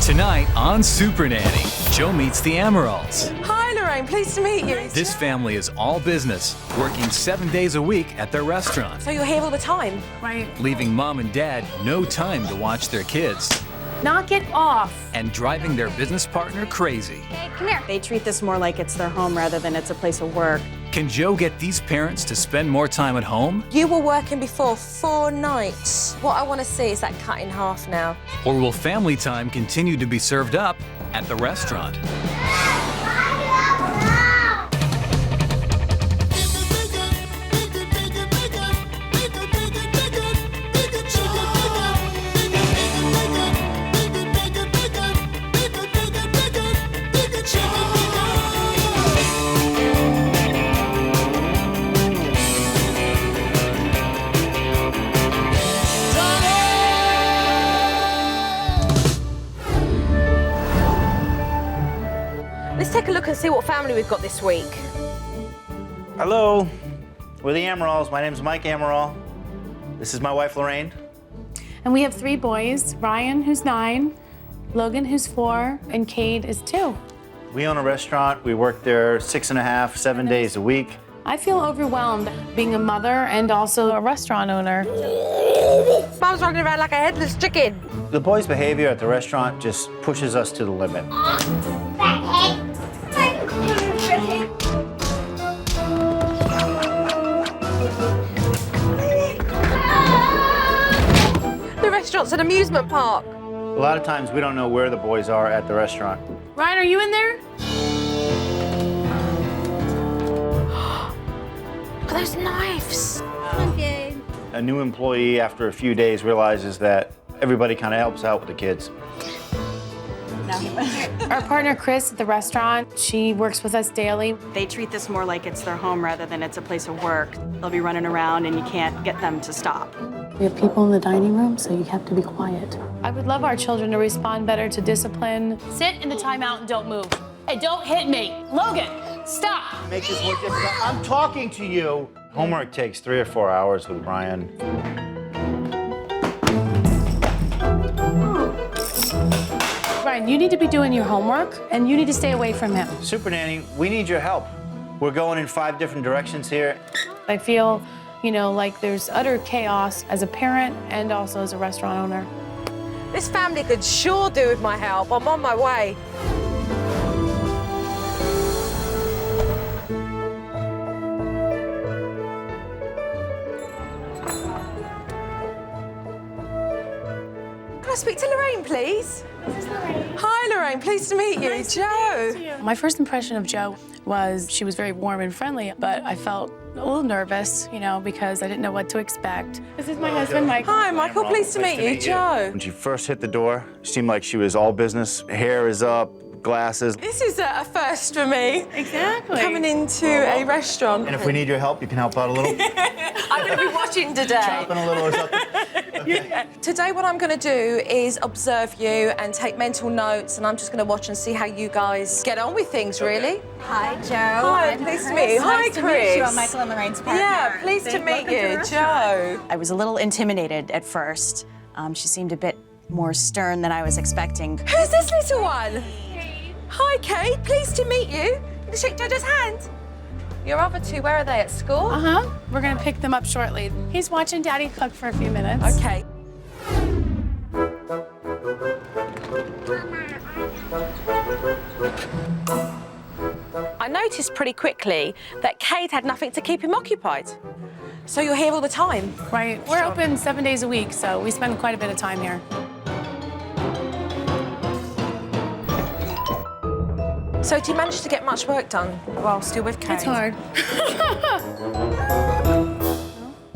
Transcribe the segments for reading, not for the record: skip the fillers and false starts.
Tonight on Supernanny, Joe meets the Amarals. Hi, Lorraine. Pleased to meet you. This family is all business, working 7 days a week at their restaurant. So you're here all the time? Right. Leaving mom and dad no time to watch their kids. Knock it off. And driving their business partner crazy. Hey, come here. They treat this more like it's their home rather than it's a place of work. Can Joe get these parents to spend more time at home? You were working before 4 nights. What I want to see is that cut in half now. Or will family time continue to be served up at the restaurant? Let's take a look and see what family we've got this week. Hello, we're the Amarals. My name's Mike Amaral. This is my wife, Lorraine. And we have 3 boys, Ryan, who's 9, Logan, who's 4, and Cade is 2. We own a restaurant. We work there 6.5, 7 days a week. I feel overwhelmed being a mother and also a restaurant owner. Mom's running around like a headless chicken. The boys' behavior at the restaurant just pushes us to the limit. The restaurant's an amusement park. A lot of times we don't know where the boys are at the restaurant. Ryan, are you in there? Look at those knives. Okay. A new employee, after a few days, realizes that everybody kind of helps out with the kids. Our partner, Chris, at the restaurant, she works with us daily. They treat this more like it's their home rather than it's a place of work. They'll be running around and you can't get them to stop. We have people in the dining room, so you have to be quiet. I would love our children to respond better to discipline. Sit in the timeout and don't move. Hey, don't hit me. Logan, stop. Make this more difficult. I'm talking to you. Homework takes 3 or 4 hours with Brian. Ryan, you need to be doing your homework, and you need to stay away from him. Supernanny, we need your help. We're going in 5 different directions here. I feel, like there's utter chaos as a parent and also as a restaurant owner. This family could sure do with my help. I'm on my way. Can I speak to Lorraine, please? This is Lorraine. Hi, Lorraine. Pleased to meet you. Nice to Joe. meet you. My first impression of Joe was she was very warm and friendly, but I felt a little nervous, because I didn't know what to expect. This is my husband, Mike. Hi, Michael. Pleased to meet you. Joe. When she first hit the door, it seemed like she was all business. Hair is up, glasses. This is a first for me. Exactly. Coming into a restaurant. And if we need your help, you can help out a little. I'm going to be watching today. Chopping a little or something. Okay. Today what I'm going to do is observe you and take mental notes, and I'm just going to watch and see how you guys get on with things, really. Hi, Joe. Hi, I'm pleased to Chris. meet you. Hi, Nice to Chris. meet you. I'm Michael and Lorraine's partner. Yeah, pleased to meet you, Joe. I was a little intimidated at first. She seemed a bit more stern than I was expecting. Who's this little one? Hi, Kate. Pleased to meet you. Can you shake Jojo's hand? Your other 2, where are they, at school? Uh-huh. We're gonna pick them up shortly. He's watching Daddy cook for a few minutes. Okay. I noticed pretty quickly that Kate had nothing to keep him occupied. So you're here all the time? Right. We're open 7 days a week, so we spend quite a bit of time here. So do you manage to get much work done while still with Kate? It's hard.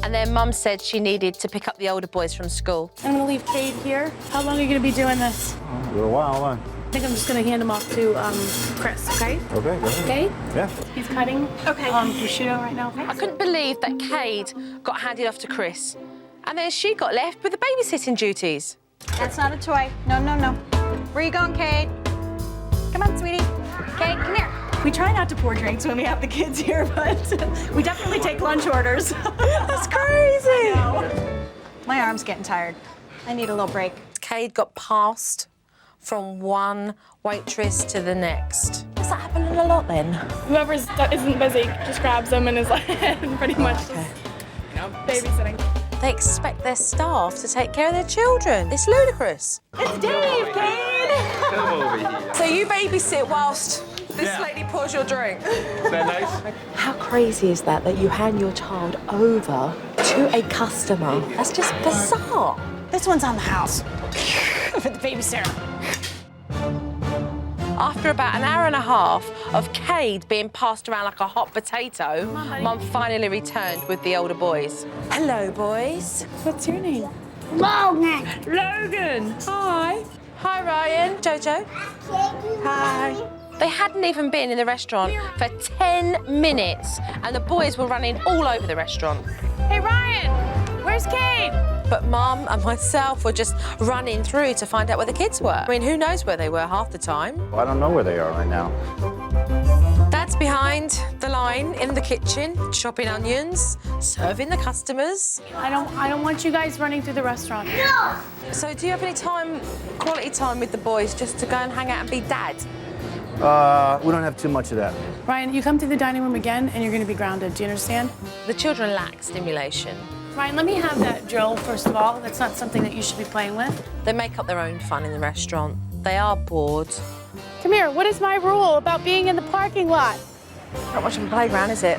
And then Mum said she needed to pick up the older boys from school. I'm gonna leave Cade here. How long are you gonna be doing this? For a while, I think I'm just gonna hand him off to Chris, okay? Okay, go ahead. Okay? Yeah. He's cutting prosciutto right now. I couldn't believe that Cade got handed off to Chris. And then she got left with the babysitting duties. That's not a toy. No, no, no. Where you going, Kate? Come on, sweetie. Kate, come here. We try not to pour drinks when we have the kids here, but we definitely take lunch orders. That's crazy. My arm's getting tired. I need a little break. Cade got passed from one waitress to the next. Does that happen a lot then? Whoever isn't busy just grabs them and is like pretty much just, babysitting. They expect their staff to take care of their children. It's ludicrous. It's Dave, kid! Come over here. So you babysit whilst this lady pours your drink? Is that nice? How crazy is that you hand your child over to a customer? That's just bizarre. This one's on the house. For the babysitter. After about an hour and a half of Cade being passed around like a hot potato, Mum finally returned with the older boys. Hello, boys. What's your name? Logan. Logan. Hi. Hi, Ryan. Jojo. Hi. They hadn't even been in the restaurant for 10 minutes, and the boys were running all over the restaurant. Hey, Ryan, where's Cade? But Mum and myself were just running through to find out where the kids were. I mean, who knows where they were half the time? Well, I don't know where they are right now. Dad's behind the line in the kitchen, chopping onions, serving the customers. I don't want you guys running through the restaurant. No! So do you have any time, quality time with the boys, just to go and hang out and be dad? We don't have too much of that. Ryan, you come to the dining room again and you're gonna be grounded. Do you understand? The children lack stimulation. Ryan, let me have that drill, first of all. That's not something that you should be playing with. They make up their own fun in the restaurant. They are bored. Come here, what is my rule about being in the parking lot? Not much of a playground, is it?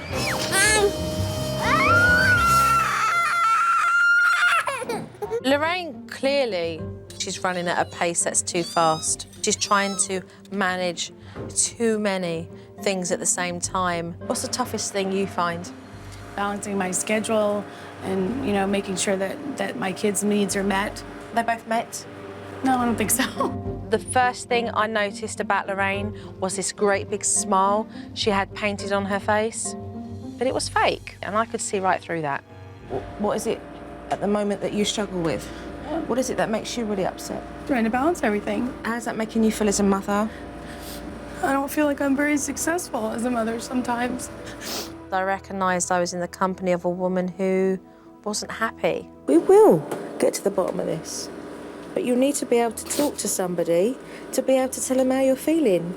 Lorraine, clearly, she's running at a pace that's too fast. She's trying to manage too many things at the same time. What's the toughest thing you find? Balancing my schedule and, you know, making sure that my kids' needs are met. They both met? No, I don't think so. The first thing I noticed about Lorraine was this great big smile she had painted on her face, but it was fake, and I could see right through that. What is it at the moment that you struggle with? What is it that makes you really upset? Trying to balance everything. How's that making you feel as a mother? I don't feel like I'm very successful as a mother sometimes. I recognised I was in the company of a woman who wasn't happy. We will get to the bottom of this, but you need to be able to talk to somebody to be able to tell them how you're feeling.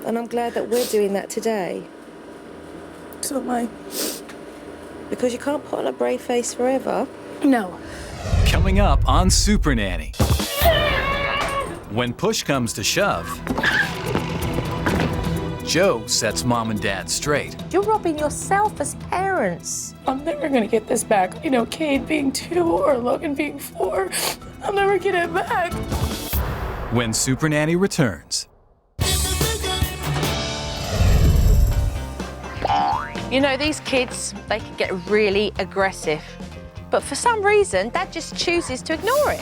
And I'm glad that we're doing that today. So am I. Because you can't put on a brave face forever. No. Coming up on Supernanny. When push comes to shove, Joe sets Mom and Dad straight. You're robbing yourself as parents. I'm never gonna get this back. You know, Cade being 2 or Logan being 4. I'll never get it back. When Supernanny returns. You know, these kids, they can get really aggressive. But for some reason, Dad just chooses to ignore it.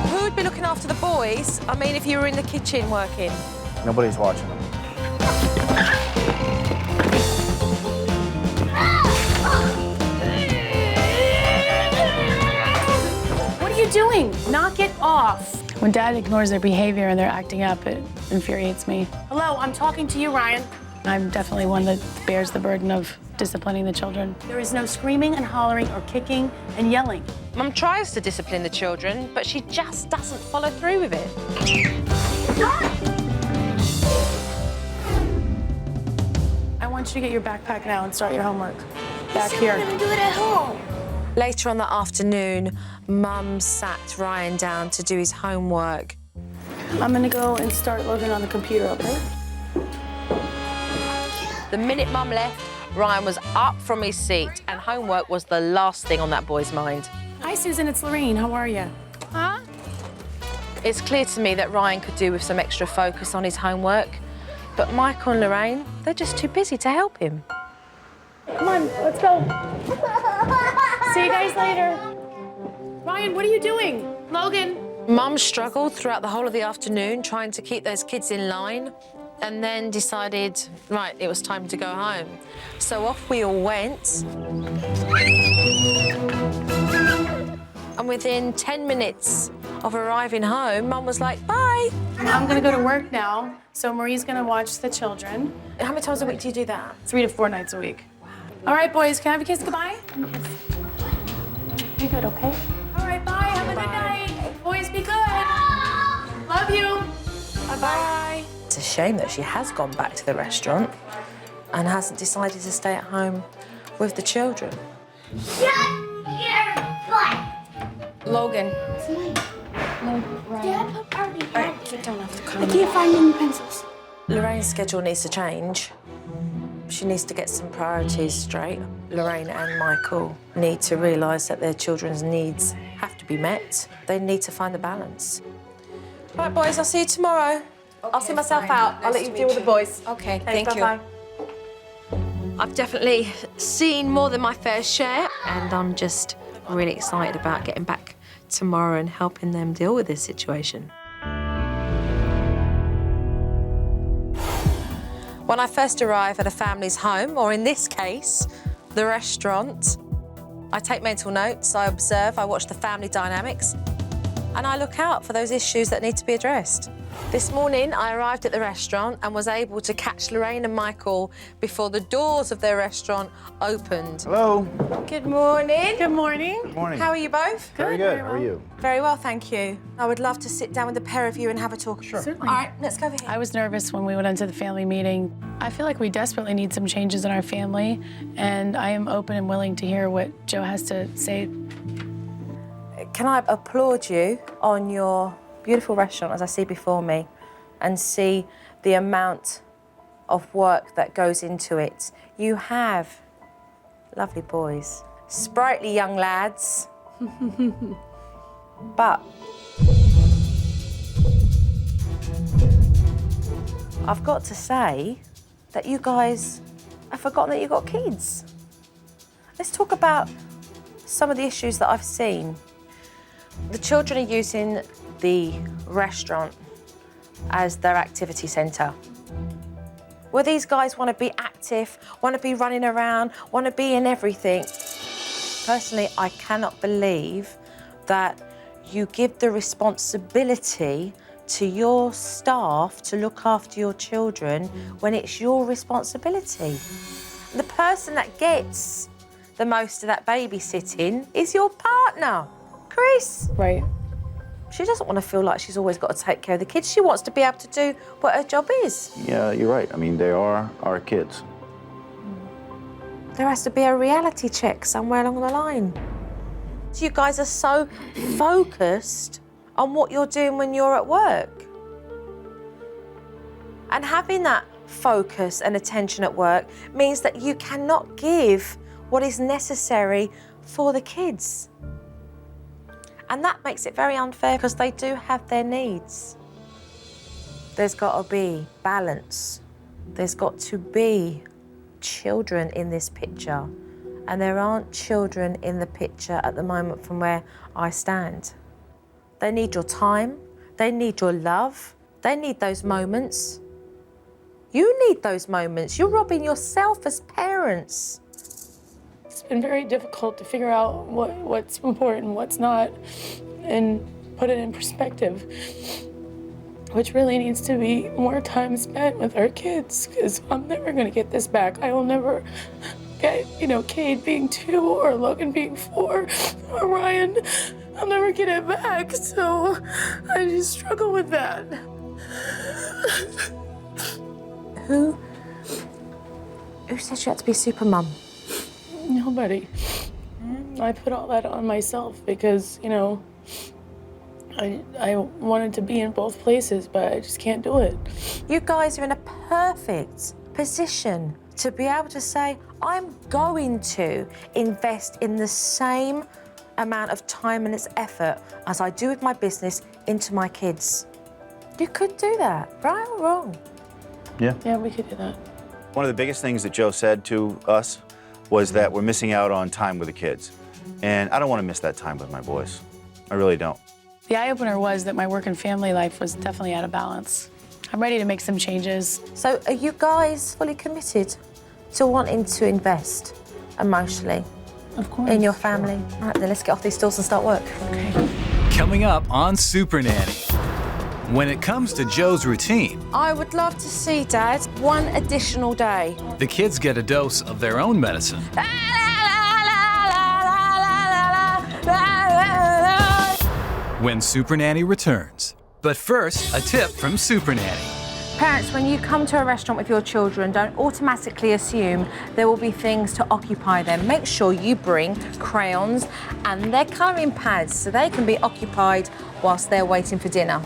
Who would be looking after the boys? I mean, if you were in the kitchen working. Nobody's watching them. What are you doing? Knock it off. When Dad ignores their behavior and they're acting up, it infuriates me. Hello, I'm talking to you, Ryan. I'm definitely one that bears the burden of disciplining the children. There is no screaming and hollering or kicking and yelling. Mum tries to discipline the children, but she just doesn't follow through with it. I want you to get your backpack now and start your homework. Back here. I'm gonna do it at home. Later on that afternoon, Mum sat Ryan down to do his homework. I'm gonna go and start logging on the computer, okay? The minute Mum left, Ryan was up from his seat, and homework was the last thing on that boy's mind. Hi, Susan, it's Lorraine. How are you? Huh? It's clear to me that Ryan could do with some extra focus on his homework, but Michael and Lorraine, they're just too busy to help him. Come on, let's go. See you guys later. Ryan, what are you doing? Logan. Mum struggled throughout the whole of the afternoon trying to keep those kids in line, and then decided, right, it was time to go home. So off we all went. And within 10 minutes of arriving home, Mum was like, bye. I'm gonna go to work now, so Marie's gonna watch the children. How many times a week do you do that? 3 to 4 nights a week. All right, boys, can I have a kiss goodbye? Be good, okay? All right, bye. Have a good night. Boys, be good. Love you. Bye-bye. It's a shame that she has gone back to the restaurant and hasn't decided to stay at home with the children. Shut your butt! Logan. Dad already had You don't have to come. I can't find any pencils. Lorraine's schedule needs to change. She needs to get some priorities straight. Lorraine and Michael need to realise that their children's needs have to be met. They need to find the balance. Right, boys, I'll see you tomorrow. I'll see myself out. I'll let you deal with the boys. Okay, Thank you. Bye-bye. I've definitely seen more than my fair share, and I'm just really excited about getting back tomorrow and helping them deal with this situation. When I first arrive at a family's home, or in this case, the restaurant, I take mental notes, I observe, I watch the family dynamics, and I look out for those issues that need to be addressed. This morning, I arrived at the restaurant and was able to catch Lorraine and Michael before the doors of their restaurant opened. Hello. Good morning. Good morning. Good morning. How are you both? Very good. How are you? Very well, thank you. I would love to sit down with the pair of you and have a talk. Sure. Certainly. All right, let's go over here. I was nervous when we went into the family meeting. I feel like we desperately need some changes in our family, and I am open and willing to hear what Joe has to say. Can I applaud you on your beautiful restaurant as I see before me and see the amount of work that goes into it. You have lovely boys, sprightly young lads, but I've got to say that you guys have forgotten that you've got kids. Let's talk about some of the issues that I've seen. The children are using the restaurant as their activity centre. Where these guys want to be active, want to be running around, want to be in everything. Personally, I cannot believe that you give the responsibility to your staff to look after your children when it's your responsibility. The person that gets the most of that babysitting is your partner, Chris. Right. She doesn't want to feel like she's always got to take care of the kids. She wants to be able to do what her job is. Yeah, you're right. I mean, they are our kids. There has to be a reality check somewhere along the line. So you guys are so focused on what you're doing when you're at work. And having that focus and attention at work means that you cannot give what is necessary for the kids. And that makes it very unfair because they do have their needs. There's got to be balance. There's got to be children in this picture. And there aren't children in the picture at the moment from where I stand. They need your time. They need your love. They need those moments. You need those moments. You're robbing yourself as parents. It's been very difficult to figure out what's important and what's not and put it in perspective, which really needs to be more time spent with our kids because I'm never going to get this back. I will never get, Cade being 2 or Logan being 4 or Ryan. I'll never get it back, so I just struggle with that. Who said you had to be super mum? Nobody. I put all that on myself because, I wanted to be in both places, but I just can't do it. You guys are in a perfect position to be able to say, I'm going to invest in the same amount of time and effort as I do with my business into my kids. You could do that, right or wrong? Yeah. Yeah, we could do that. One of the biggest things that Joe said to us was that we're missing out on time with the kids. And I don't want to miss that time with my boys. I really don't. The eye-opener was that my work and family life was definitely out of balance. I'm ready to make some changes. So are you guys fully committed to wanting to invest emotionally Of course. in your family? All right, then let's get off these stools and start work. Okay. Coming up on Supernanny. When it comes to Joe's routine, I would love to see, Dad, one additional day. the kids get a dose of their own medicine. When Supernanny returns. But first, a tip from Supernanny. Parents, when you come to a restaurant with your children, don't automatically assume there will be things to occupy them. Make sure you bring crayons and their colouring pads so they can be occupied whilst they're waiting for dinner.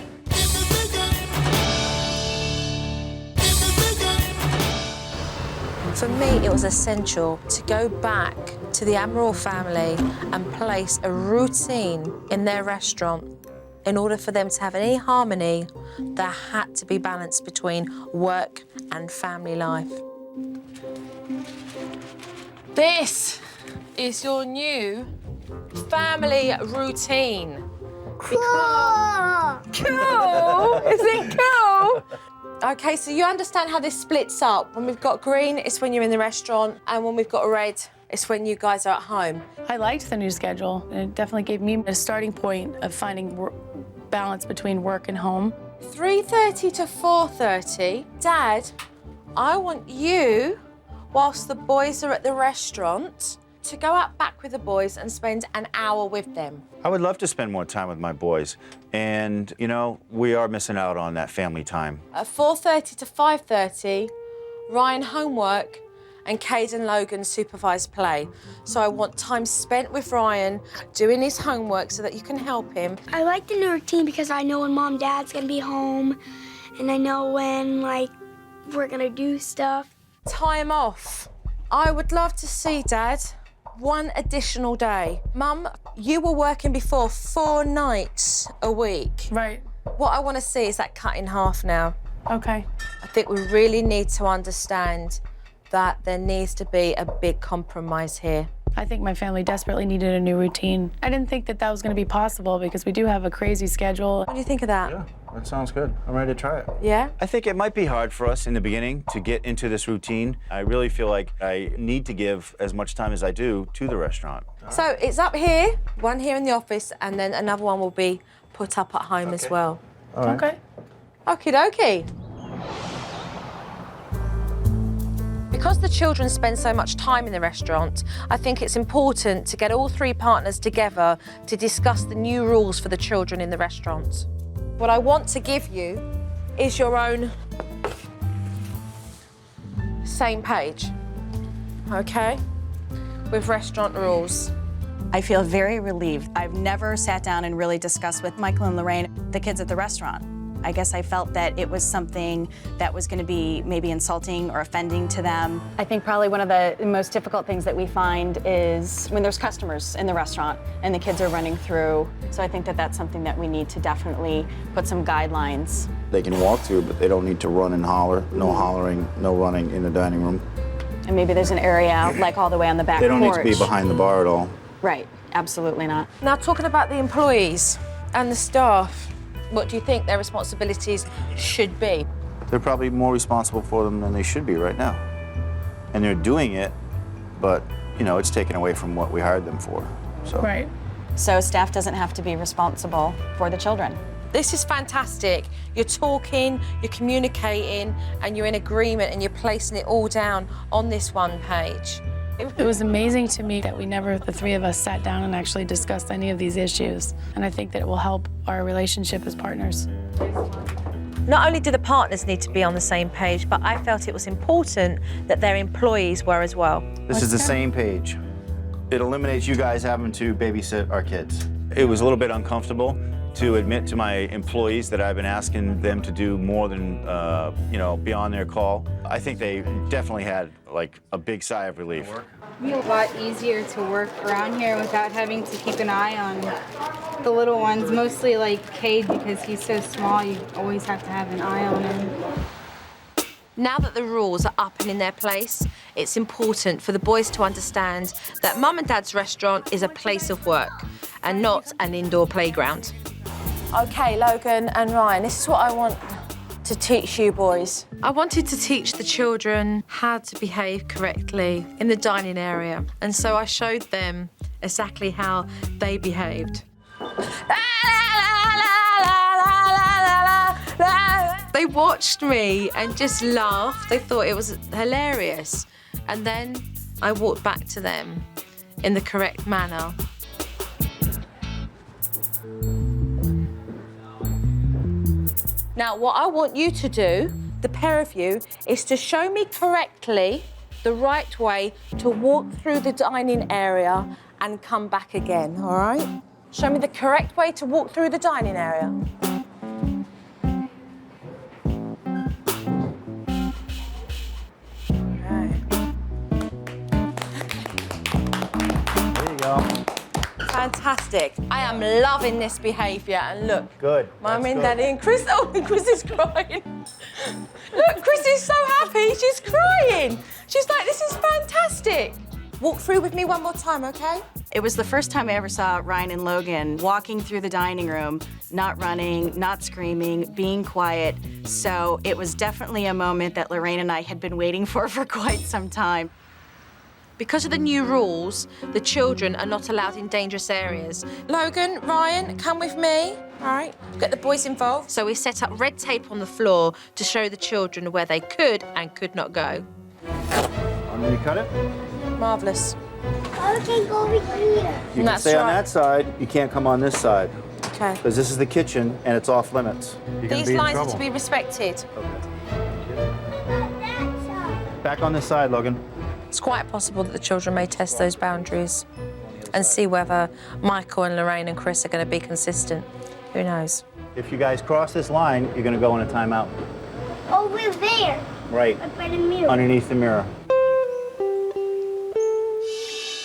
For me, it was essential to go back to the Amaral family and place a routine in their restaurant. In order for them to have any harmony, there had to be balance between work and family life. This is your new family routine. Cool. Cool! Is it cool? Okay, so you understand how this splits up. When we've got green, it's when you're in the restaurant, and when we've got red, it's when you guys are at home. I liked the new schedule, and it definitely gave me a starting point of finding balance between work and home. 3:30 to 4:30. Dad, I want you, whilst the boys are at the restaurant, to go out back with the boys and spend an hour with them. I would love to spend more time with my boys. And, you know, we are missing out on that family time. At 4:30 to 5:30, Ryan homework and Caden Logan supervised play. So I want time spent with Ryan doing his homework so that you can help him. I like the new routine because I know when Mom and Dad's gonna be home, and I know when, like, we're gonna do stuff. Time off. I would love to see, Dad, one additional day. Mum, you were working before 4 nights a week. Right. What I want to see is that cut in half now. Okay. I think we really need to understand that there needs to be a big compromise here. I think my family desperately needed a new routine. I didn't think that was going to be possible because we do have a crazy schedule. What do you think of that? Yeah, that sounds good. I'm ready to try it. Yeah? I think it might be hard for us in the beginning to get into this routine. I really feel like I need to give as much time as I do to the restaurant. So it's up here, one here in the office, and then another one will be put up at home as well. All right. Okay. Okie dokie. Because the children spend so much time in the restaurant, I think it's important to get all 3 partners together to discuss the new rules for the children in the restaurant. What I want to give you is your own same page, okay? With restaurant rules. I feel very relieved. I've never sat down and really discussed with Michael and Lorraine the kids at the restaurant. I guess I felt that it was something that was going to be maybe insulting or offending to them. I think probably one of the most difficult things that we find is when there's customers in the restaurant and the kids are running through. So I think that that's something that we need to definitely put some guidelines. They can walk through, but they don't need to run and holler. No hollering, no running in the dining room. And maybe there's an area like all the way on the back They don't porch. need to be behind the bar at all. Right, absolutely not. Now, talking about the employees and the staff, what do you think their responsibilities should be? They're probably more responsible for them than they should be right now. And they're doing it, but, you know, it's taken away from what we hired them for. So. Right. So staff doesn't have to be responsible for the children. This is fantastic. You're talking, you're communicating, and you're in agreement, and you're placing it all down on this one page. It was amazing to me that the 3 of us sat down and actually discussed any of these issues. And I think that it will help our relationship as partners. Not only do the partners need to be on the same page, but I felt it was important that their employees were as well. This is the same page. It eliminates you guys having to babysit our kids. It was a little bit uncomfortable to admit to my employees that I've been asking them to do more than, you know, beyond their call. I think they definitely had like a big sigh of relief. It'd be a lot easier to work around here without having to keep an eye on the little ones, mostly like Cade because he's so small, you always have to have an eye on him. Now that the rules are up and in their place, it's important for the boys to understand that Mum and Dad's restaurant is a place of work and not an indoor playground. Okay, Logan and Ryan, this is what I want to teach you boys. I wanted to teach the children how to behave correctly in the dining area, and so I showed them exactly how they behaved. They watched me and just laughed. They thought it was hilarious. And then I walked back to them in the correct manner. Now, what I want you to do, the pair of you, is to show me correctly the right way to walk through the dining area and come back again, all right? Show me the correct way to walk through the dining area. There you go. Fantastic. I am loving this behaviour. And look, Good. Mum and Daddy and Chris. Oh, and Chris is crying. Look, Chris is so happy. She's crying. She's like, this is fantastic. Walk through with me one more time, okay? It was the first time I ever saw Ryan and Logan walking through the dining room, not running, not screaming, being quiet. So it was definitely a moment that Lorraine and I had been waiting for quite some time. Because of the new rules, the children are not allowed in dangerous areas. Logan, Ryan, come with me. All right, get the boys involved. So we set up red tape on the floor to show the children where they could and could not go. I'm gonna cut it. Marvellous. I can go over here. You can stay on that side. You can't come on this side. Okay. Because this is the kitchen and it's off limits. These lines are to be respected. Back on this side, Logan. It's quite possible that the children may test those boundaries and see whether Michael and Lorraine and Chris are going to be consistent. Who knows? If you guys cross this line, you're gonna go in a timeout. Over there. Right. Up by the mirror. Underneath the mirror.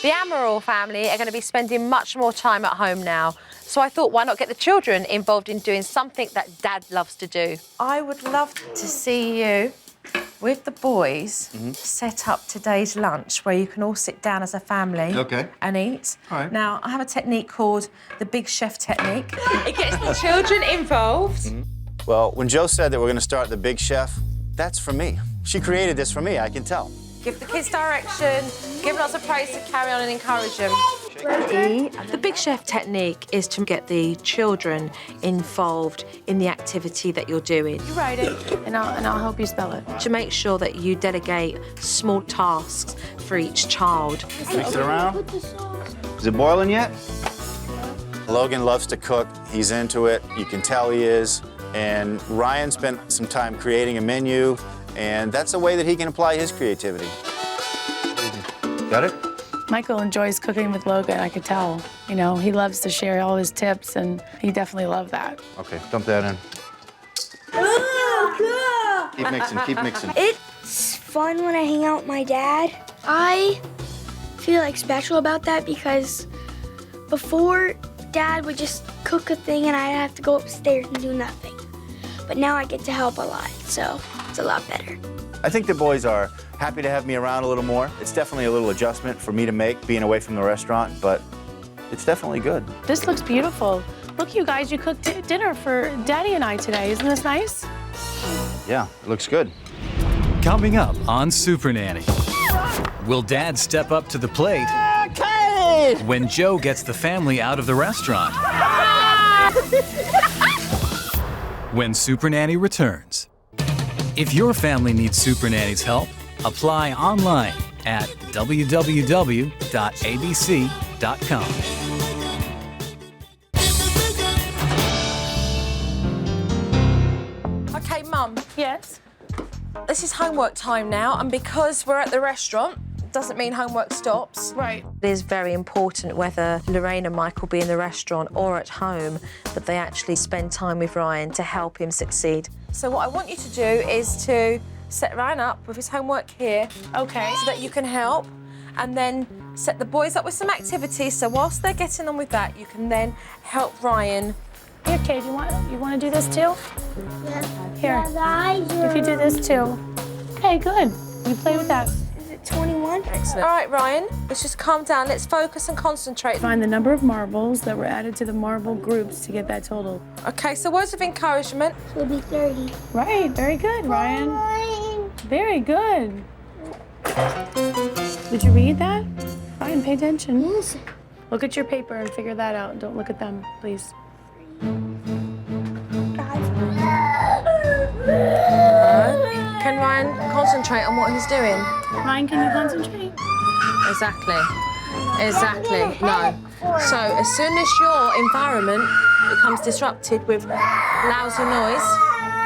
The Amaral family are going to be spending much more time at home now. So I thought, why not get the children involved in doing something that Dad loves to do? I would love to see you with the boys set up today's lunch where you can all sit down as a family and eat. All right. Now, I have a technique called the Big Chef technique. It gets the children involved. Well, when Joe said that we're gonna start the Big Chef, that's for me. She created this for me, I can tell. Give the kids direction, give lots of praise to carry on and encourage them. The Big Chef technique is to get the children involved in the activity that you're doing. You write it, and I'll help you spell it. To make sure that you delegate small tasks for each child. Mix it around. Is it boiling yet? Logan loves to cook. He's into it. You can tell he is. And Ryan spent some time creating a menu, and that's a way that he can apply his creativity. Got it? Michael enjoys cooking with Logan, I could tell. You know, he loves to share all his tips, and he definitely loved that. Okay, dump that in. Keep mixing, keep mixing. It's fun when I hang out with my dad. I feel like special about that because before, Dad would just cook a thing and I'd have to go upstairs and do nothing. But now I get to help a lot, so it's a lot better. I think the boys are happy to have me around a little more. It's definitely a little adjustment for me to make, being away from the restaurant, but it's definitely good. This looks beautiful. Look, you guys, you cooked dinner for Daddy and I today. Isn't this nice? Yeah, it looks good. Coming up on Supernanny. Will Dad step up to the plate when Joe gets the family out of the restaurant? When Supernanny returns. If your family needs Supernanny's help, apply online at www.abc.com. Okay, Mum. Yes? This is homework time now, and because we're at the restaurant, doesn't mean homework stops. Right. It is very important whether Lorraine and Michael be in the restaurant or at home that they actually spend time with Ryan to help him succeed. So what I want you to do is to set Ryan up with his homework here. Okay. So that you can help, and then set the boys up with some activities. So whilst they're getting on with that, you can then help Ryan. Here, Kate, you want to do this too? Yeah. Here. Yeah, I do. If you do this too. Okay, good. You play with that. Is it 21? Excellent. All right, Ryan, let's just calm down. Let's focus and concentrate. Find the number of marbles that were added to the marble groups to get that total. Okay, so words of encouragement. It'll be 30. Right, very good, Ryan. Fine. Very good. Did you read that? Ryan, pay attention. Yes. Look at your paper and figure that out. Don't look at them, please. Can Ryan concentrate on what he's doing? Ryan, can you concentrate? Exactly. No. So as soon as your environment becomes disrupted with lousy noise,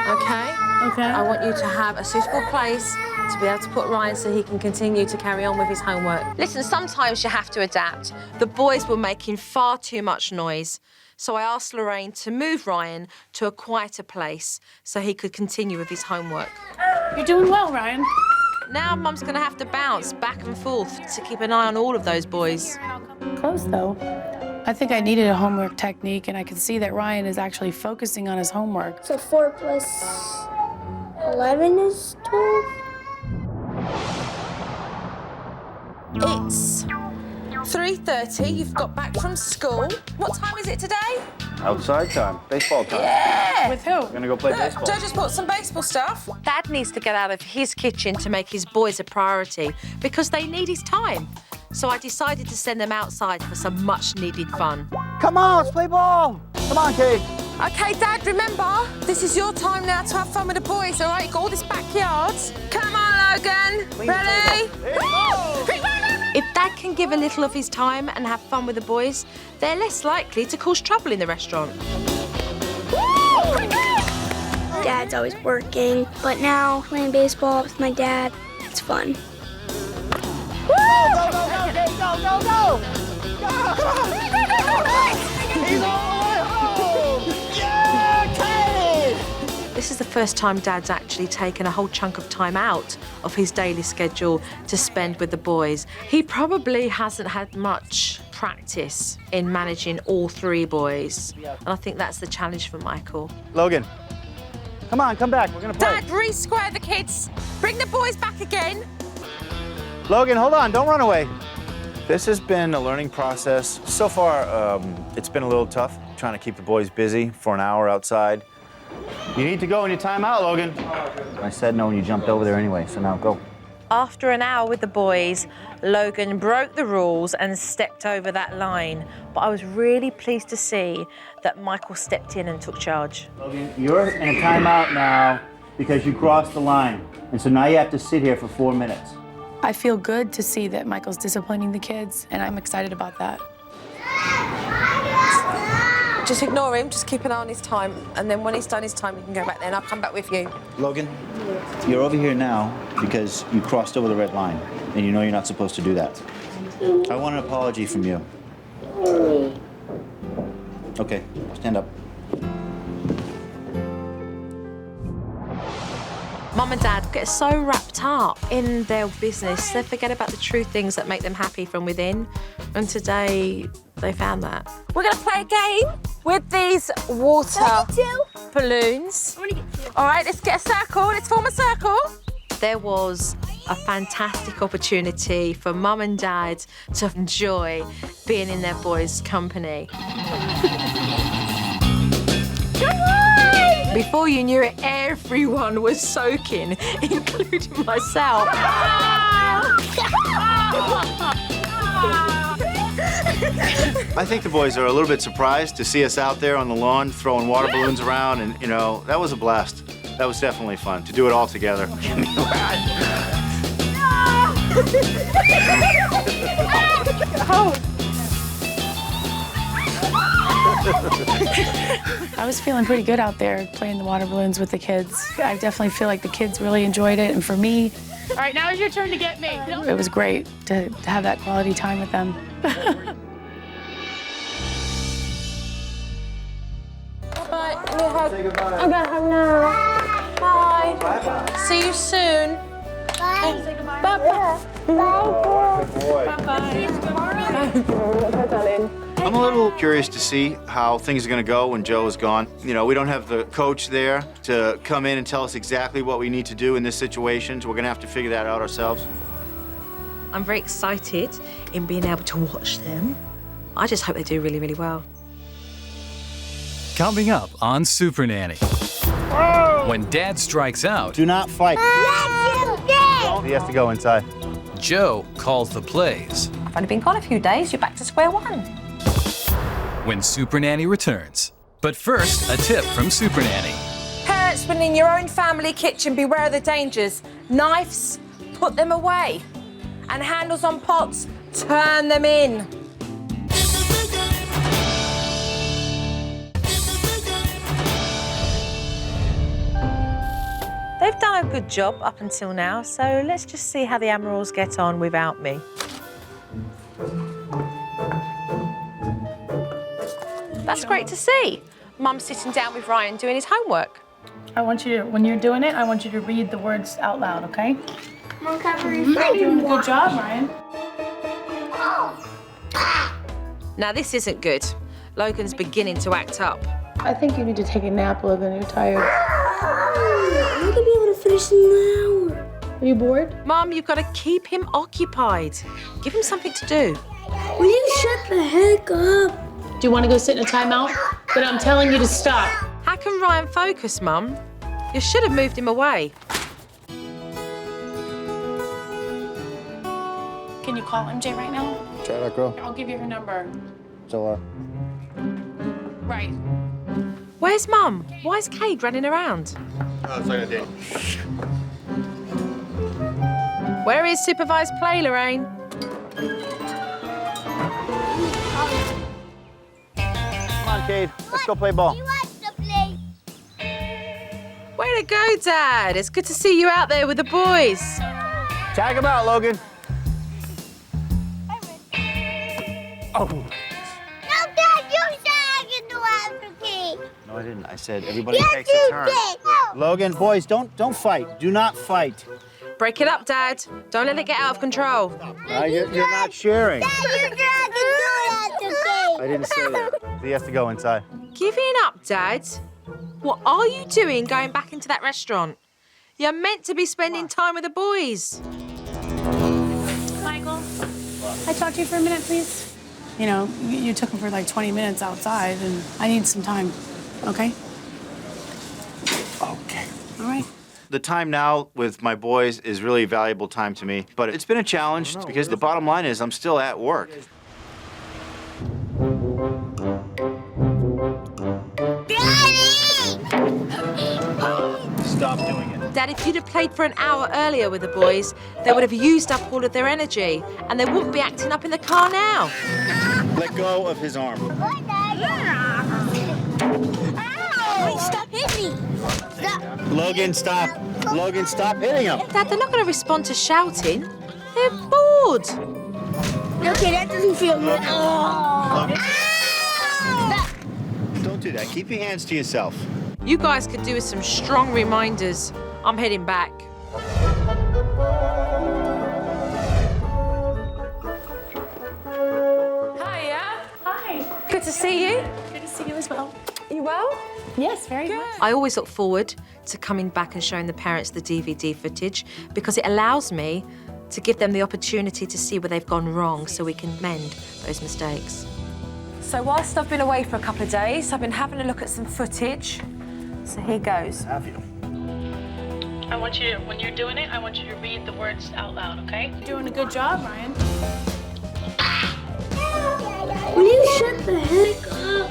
okay, I want you to have a suitable place to be able to put Ryan so he can continue to carry on with his homework. Listen, sometimes you have to adapt. The boys were making far too much noise. So I asked Lorraine to move Ryan to a quieter place so he could continue with his homework. You're doing well, Ryan. Now Mum's gonna have to bounce back and forth to keep an eye on all of those boys. Close, though. I think I needed a homework technique, and I can see that Ryan is actually focusing on his homework. So 4 plus 11 is 12? It's 3:30, you've got back from school. What time is it today? Outside time, baseball time. Yeah! With who? We're gonna go play baseball. Joe just bought some baseball stuff. Dad needs to get out of his kitchen to make his boys a priority because they need his time. So I decided to send them outside for some much-needed fun. Come on, let's play ball. Come on, Kate. Okay, Dad, remember, this is your time now to have fun with the boys, all right? You've got all this backyard. Come on, Logan. Ready? If Dad can give a little of his time and have fun with the boys, they're less likely to cause trouble in the restaurant. Dad's always working, but now playing baseball with my dad, it's fun. Go, go, go, Kate, go, go, go. He's all the way home. Yeah, Kate. This is the first time Dad's actually taken a whole chunk of time out of his daily schedule to spend with the boys. He probably hasn't had much practice in managing all 3 boys. And I think that's the challenge for Michael. Logan, come on, come back. We're gonna play. Dad, re-square the kids. Bring the boys back again. Logan, hold on, don't run away. This has been a learning process. So far, it's been a little tough trying to keep the boys busy for an hour outside. You need to go in your timeout, Logan. I said no when you jumped over there anyway, so now go. After an hour with the boys, Logan broke the rules and stepped over that line. But I was really pleased to see that Michael stepped in and took charge. Logan, you're in a timeout now because you crossed the line. And so now you have to sit here for 4 minutes. I feel good to see that Michael's disciplining the kids, and I'm excited about that. Just ignore him, just keep an eye on his time, and then when he's done his time, you can go back there and I'll come back with you. Logan, you're over here now because you crossed over the red line, and you know you're not supposed to do that. I want an apology from you. Okay, stand up. Mum and Dad get so wrapped up in their business, they forget about the true things that make them happy from within. And today, they found that. We're gonna play a game with these water balloons. All right, let's get a circle. Let's form a circle. There was a fantastic opportunity for Mum and Dad to enjoy being in their boys' company. Before you knew it, everyone was soaking, including myself. I think the boys are a little bit surprised to see us out there on the lawn throwing water balloons around, and you know, that was a blast. That was definitely fun to do it all together. I was feeling pretty good out there playing the water balloons with the kids. I definitely feel like the kids really enjoyed it, and for me... All right, now it's your turn to get me. It was great to have that quality time with them. Bye. Say goodbye. I'm going home now. Bye. Bye-bye. See you soon. Bye. Say goodbye. Bye-bye. Bye. Good boy. Bye-bye. Bye, darling. I'm a little curious to see how things are going to go when Joe is gone. You know, we don't have the coach there to come in and tell us exactly what we need to do in this situation, so we're going to have to figure that out ourselves. I'm very excited in being able to watch them. I just hope they do really, really well. Coming up on Supernanny. When Dad strikes out, Do not fight. He has to go inside. Joe calls the plays. I've only been gone a few days, you're back to square one. When Supernanny returns. But first, a tip from Supernanny. Parents, husband in your own family kitchen, beware of the dangers. Knives, put them away. And handles on pots, turn them in. They've done a good job up until now, so let's just see how the Amarals get on without me. That's great to see. Mum's sitting down with Ryan doing his homework. I want you to, when you're doing it, I want you to read the words out loud, okay? Mom, You're doing a good job, Ryan. Now, this isn't good. Logan's beginning to act up. I think you need to take a nap, Logan. You're tired. I'm not gonna be able to finish in an hour. Are you bored? Mum, you've got to keep him occupied. Give him something to do. Will you shut the heck up? Do you want to go sit in a timeout? But I'm telling you to stop. How can Ryan focus, Mum? You should have moved him away. Can you call MJ right now? Try that, girl. I'll give you her number. So, Right. Where's Mum? Why is Cade running around? Oh, it's like a date. Where is supervised play, Lorraine? Come on, Cade. Let's go play ball. Way to go, Dad. It's good to see you out there with the boys. Tag him out, Logan. Oh. No, Dad, you said I can do everything. no, I didn't. I said everybody Yes, takes a you turn. did. No. Logan, boys, don't fight. Do not fight. Break it up, Dad. Don't let it get out of control. You're not sharing. Dad, you said I can do that I didn't say that. He has to go inside. Giving up, Dad? What are you doing going back into that restaurant? You're meant to be spending time with the boys. Michael, I talk to you for a minute, please? You know, you took him for like 20 minutes outside, and I need some time, okay? Okay. All right. The time now with my boys is really valuable time to me, but it's been a challenge because the bottom line is I'm still at work. Stop doing it. Dad, if you'd have played for an hour earlier with the boys, they would have used up all of their energy, and they wouldn't be acting up in the car now. Let go of his arm. Wait, stop hitting me. Stop. Logan, stop. Logan, stop hitting him. Dad, they're not going to respond to shouting. They're bored. Okay, that doesn't feel good. Logan, Stop. don't do that. Keep your hands to yourself. You guys could do with some strong reminders. I'm heading back. Hiya. Hi. Good to see you. Good to see you as well. You well? Yes, very good. I always look forward to coming back and showing the parents the DVD footage because it allows me to give them the opportunity to see where they've gone wrong so we can mend those mistakes. So whilst I've been away for a couple of days, I've been having a look at some footage. So here goes. Have you? I want you to, when you're doing it, I want you to read the words out loud, okay? You're doing a good job, Ryan. Will you shut the heck up?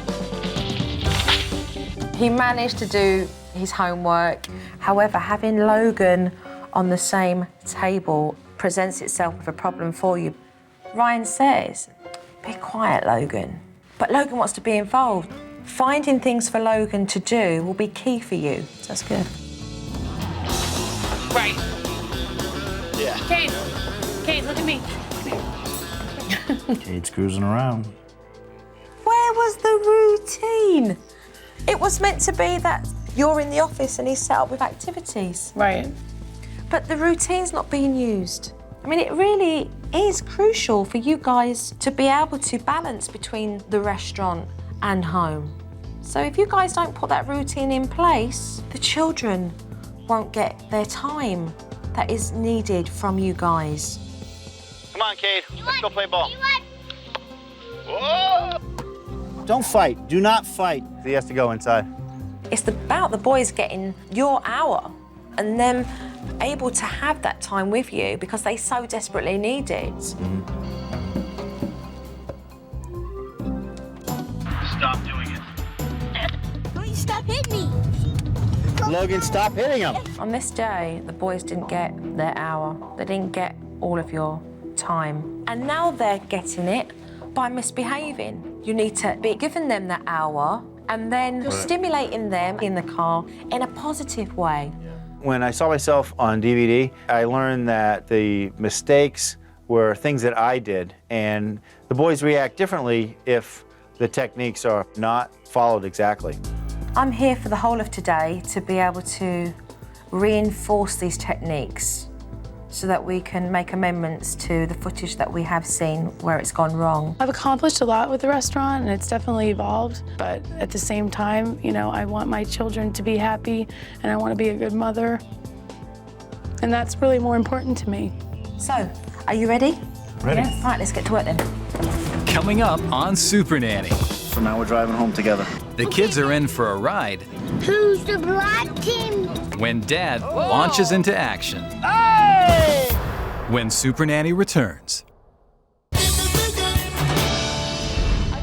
He managed to do his homework. However, having Logan on the same table presents itself with a problem for you. Ryan says, be quiet, Logan. But Logan wants to be involved. Finding things for Logan to do will be key for you. So that's good. Right. Yeah. Cade, look at me. Cade's cruising around. Where was the routine? It was meant to be that you're in the office and he's set up with activities. Right. But the routine's not being used. I mean, it really is crucial for you guys to be able to balance between the restaurant and home. So if you guys don't put that routine in place, the children won't get their time that is needed from you guys. Come on, Cade. Let's go play ball. Don't fight. Do not fight. He has to go inside. It's about the boys getting your hour and them able to have that time with you because they so desperately need it. Stop doing it. Will you stop hitting me? Logan, stop hitting him. On this day, the boys didn't get their hour. They didn't get all of your time. And now they're getting it by misbehaving. You need to be giving them that hour and then you're stimulating them in the car in a positive way. When I saw myself on DVD, I learned that the mistakes were things that I did, and the boys react differently if the techniques are not followed exactly. I'm here for the whole of today to be able to reinforce these techniques so that we can make amendments to the footage that we have seen where it's gone wrong. I've accomplished a lot with the restaurant and it's definitely evolved, but at the same time, you know, I want my children to be happy and I want to be a good mother. And that's really more important to me. So, are you ready? Ready. Yes. All right, let's get to work then. Coming up on Supernanny. So now we're driving home together. The kids are in for a ride Who's the black team? when Dad launches into action. When Supernanny returns.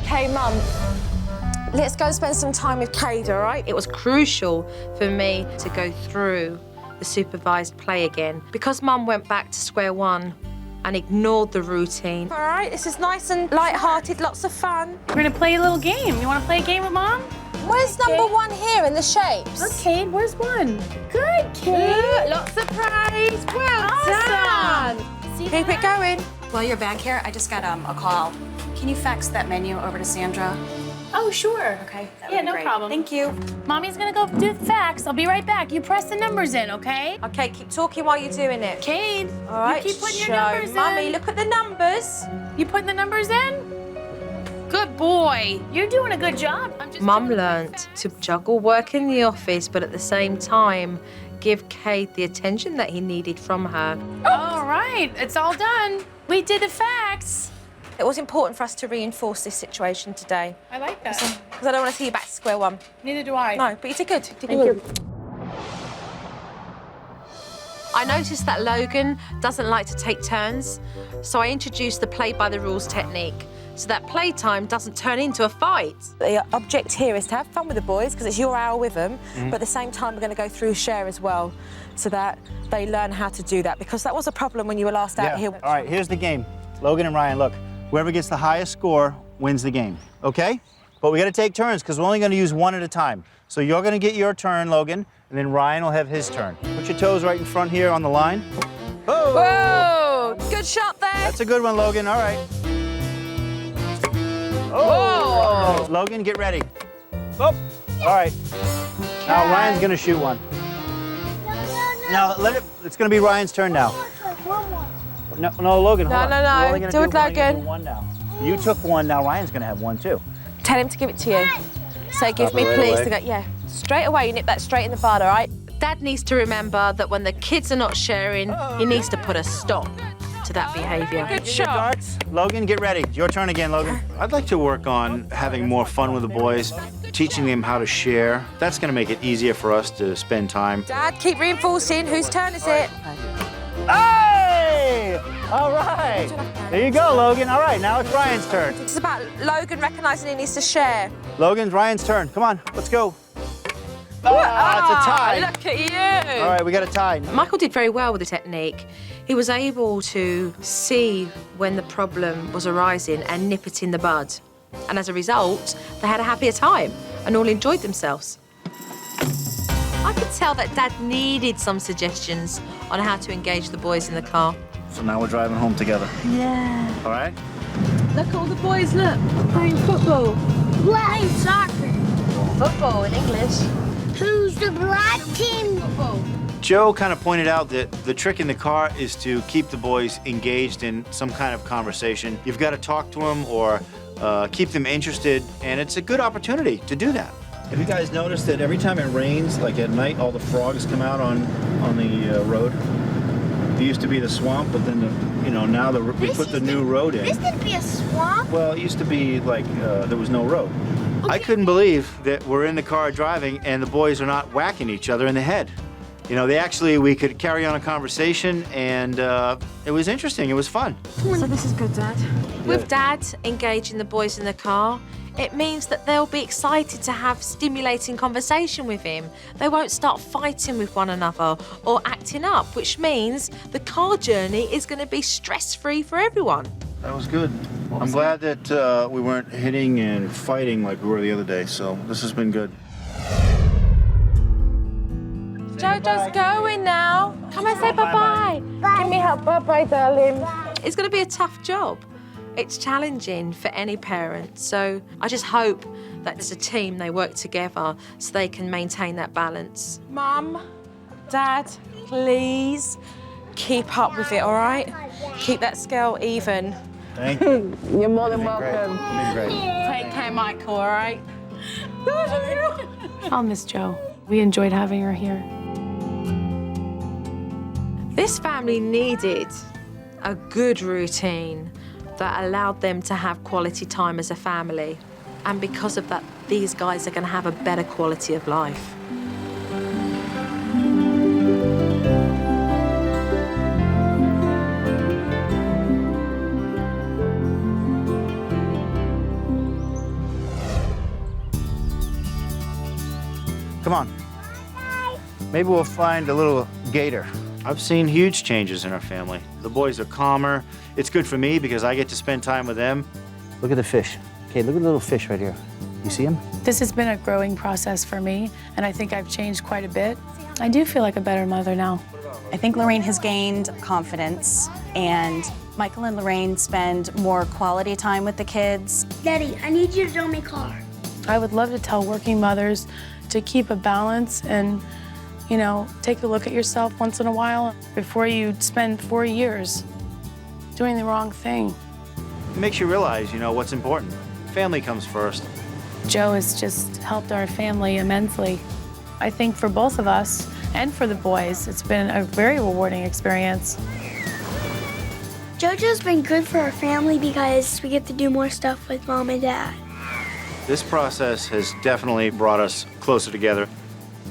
Okay, Mum, let's go spend some time with Cade, all right? It was crucial for me to go through the supervised play again because Mum went back to square one and ignored the routine. All right, this is nice and light-hearted, lots of fun. We're gonna play a little game. You wanna play a game with Mom? Where's number one here in the shapes? Okay, where's one? Good, Good, lots of praise. Well done. Keep it going. While you're back here, I just got a call. Can you fax that menu over to Sandra? Oh, sure. Okay. that would Yeah, be no great. problem. Thank you. Mommy's gonna go do the fax. I'll be right back. You press the numbers in, okay? Okay, keep talking while you're doing it. Cade, All right, you keep putting your show numbers Mummy, in. look at the numbers. You putting the numbers in? Good boy. You're doing a good job. I'm just Mum doing the learnt to juggle work in the office, but at the same time, give Cade the attention that he needed from her. All right, it's all done. We did the fax. It was important for us to reinforce this situation today, I like that. because I don't want to see you back to square one. Neither do I. No, but you did good. You did Thank good. you. I noticed that Logan doesn't like to take turns, so I introduced the play by the rules technique, so that playtime doesn't turn into a fight. The object here is to have fun with the boys, because it's your hour with them, but at the same time we're going to go through share as well, so that they learn how to do that, because that was a problem when you were last out here. All right, here's the game. Logan and Ryan, look, whoever gets the highest score wins the game, okay? But we gotta take turns, because we're only gonna use one at a time. So you're gonna get your turn, Logan, and then Ryan will have his turn. Put your toes right in front here on the line. Oh! Whoa! Good shot there. That's a good one, Logan, all right. Oh! Logan, get ready. Oh, all right. Now Ryan's gonna shoot one. Now it's gonna be Ryan's turn now. No, Logan, hold on. No. We're only gonna Do it, we're only gonna Logan. do one now. You took one, now Ryan's gonna have one too. Tell him to give it to you. Say, give me right please away. to go, yeah. Straight away, you nip that straight in the bud, all right? Dad needs to remember that when the kids are not sharing, he needs to put a stop to that behaviour. Good shot. Logan, get ready. Your turn again, Logan. I'd like to work on having more fun with the boys, teaching them how to share. That's gonna make it easier for us to spend time. Dad, keep reinforcing. Whose turn is it? Hey! All right. There you go, Logan. All right, now it's Ryan's turn. It's about Logan recognising he needs to share. Logan, Ryan's turn. Come on, let's go. It's a tie. Look at you. All right, we got a tie. Michael did very well with the technique. He was able to see when the problem was arising and nip it in the bud. And as a result, they had a happier time and all enjoyed themselves. I could tell that Dad needed some suggestions on how to engage the boys in the car. So now we're driving home together. Yeah. All right? Look at all the boys, look. Playing football. Playing soccer. Football in English. Who's the black team? Joe kind of pointed out that the trick in the car is to keep the boys engaged in some kind of conversation. You've got to talk to them or keep them interested, and it's a good opportunity to do that. Have you guys noticed that every time it rains, like at night, all the frogs come out on the road? There used to be the swamp, but then, now we put the new road in. This could be a swamp. Well, it used to be like there was no road. I couldn't believe that we're in the car driving and the boys are not whacking each other in the head. You know, we could carry on a conversation, and it was interesting. It was fun. So this is good, Dad. With Dad engaging the boys in the car, it means that they'll be excited to have stimulating conversation with him. They won't start fighting with one another or acting up, which means the car journey is going to be stress-free for everyone. That was good. I'm glad that we weren't hitting and fighting like we were the other day, so this has been good. Jojo's going now. Come and say bye-bye. Give me her bye-bye, darling. It's going to be a tough job. It's challenging for any parent, so I just hope that as a team they work together so they can maintain that balance. Mum, Dad, please keep up with it, all right? Keep that scale even. Thank you. You're more than welcome. Great. Take care, Michael, all right? I'll miss Jo. We enjoyed having her here. This family needed a good routine that allowed them to have quality time as a family. And because of that, these guys are going to have a better quality of life. Come on. Maybe we'll find a little gator. I've seen huge changes in our family. The boys are calmer. It's good for me because I get to spend time with them. Look at the fish. Okay, look at the little fish right here. You see him? This has been a growing process for me, and I think I've changed quite a bit. I do feel like a better mother now. I think Lorraine has gained confidence, and Michael and Lorraine spend more quality time with the kids. Daddy, I need you to draw me car. I would love to tell working mothers to keep a balance and, you know, take a look at yourself once in a while before you spend 4 years doing the wrong thing. It makes you realize, you know, what's important. Family comes first. Jo has just helped our family immensely. I think for both of us and for the boys, it's been a very rewarding experience. JoJo's been good for our family because we get to do more stuff with Mom and Dad. This process has definitely brought us closer together.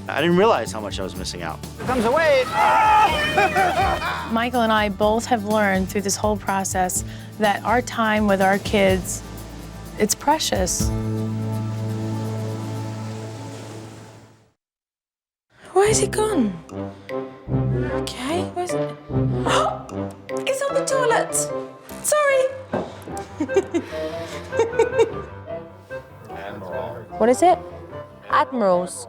I didn't realize how much I was missing out. Here comes a wave! Michael and I both have learned through this whole process that our time with our kids, it's precious. Where's he gone? Okay, where's it? Oh, it's on the toilet. Sorry. What is it? Admirals.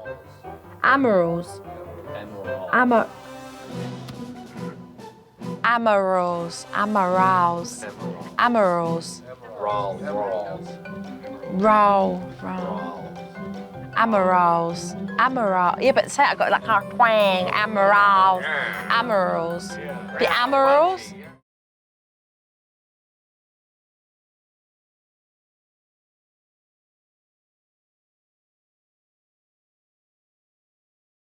Amarals. Amarals. Amarals. Amarals. Amarals. Amaral. Yeah, but say I got like kind of twang. Amaral. Amarals. The Amarals?